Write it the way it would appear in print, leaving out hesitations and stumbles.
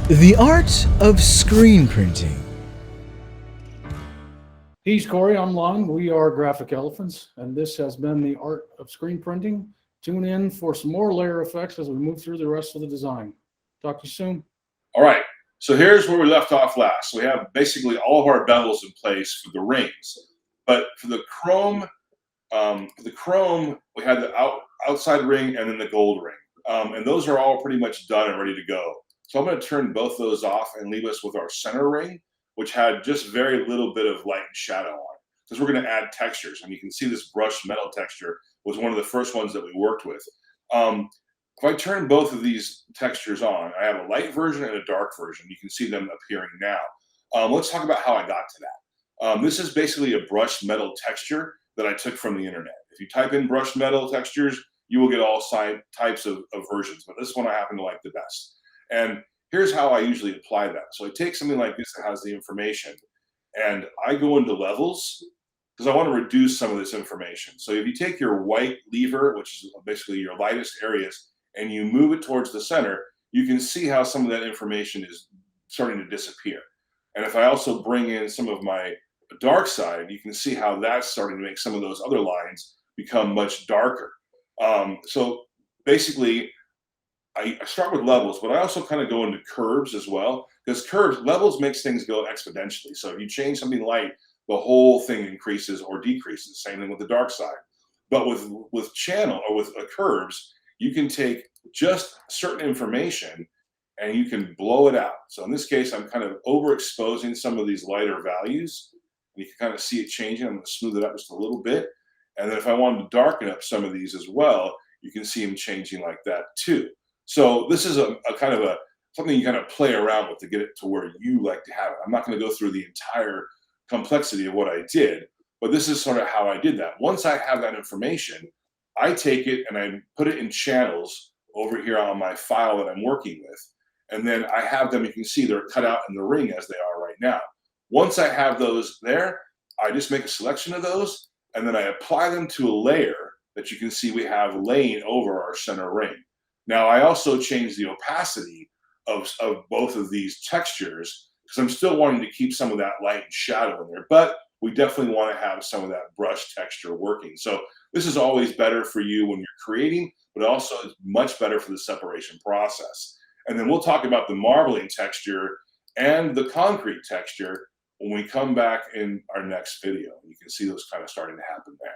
The art of screen printing. He's Corey, I'm Lon. We are Graphic Elephants, and this has been the art of screen printing. Tune in for some more layer effects as we move through the rest of the design. Talk to you soon. All right, so here's where we left off last. So we have basically all of our bevels in place for the rings, but for the chrome, we had the outside ring and then the gold ring, and those are all pretty much done and ready to go. So I'm going to turn both those off and leave us with our center ring, which had just very little bit of light and shadow on it, because we're going to add textures. And you can see this brushed metal texture was one of the first ones that we worked with. If I turn both of these textures on, I have a light version and a dark version. You can see them appearing now. Let's talk about how I got to that. This is basically a brushed metal texture that I took from the internet. If you type in brushed metal textures, you will get all types of versions, but this one I happen to like the best. And here's how I usually apply that. So I take something like this that has the information, and I go into levels because I want to reduce some of this information. So if you take your white lever, which is basically your lightest areas, and you move it towards the center, you can see how some of that information is starting to disappear. And if I also bring in some of my dark side, you can see how that's starting to make some of those other lines become much darker. So basically, I start with levels, but I also kind of go into curves as well, because levels makes things go exponentially. So if you change something light, the whole thing increases or decreases. Same thing with the dark side. But with channel or with curves, you can take just certain information and you can blow it out. So in this case, I'm kind of overexposing some of these lighter values. And you can kind of see it changing. I'm going to smooth it up just a little bit. And then if I wanted to darken up some of these as well, you can see them changing like that too. So this is a kind of something you kind of play around with to get it to where you like to have it. I'm not going to go through the entire complexity of what I did, but this is sort of how I did that. Once I have that information, I take it and I put it in channels over here on my file that I'm working with. And then I have them, you can see they're cut out in the ring as they are right now. Once I have those there, I just make a selection of those, and then I apply them to a layer that you can see we have laying over our center ring. Now, I also change the opacity of both of these textures because I'm still wanting to keep some of that light and shadow in there, but we definitely want to have some of that brush texture working. So this is always better for you when you're creating, but also it's much better for the separation process. And then we'll talk about the marbling texture and the concrete texture when we come back in our next video. You can see those kind of starting to happen there.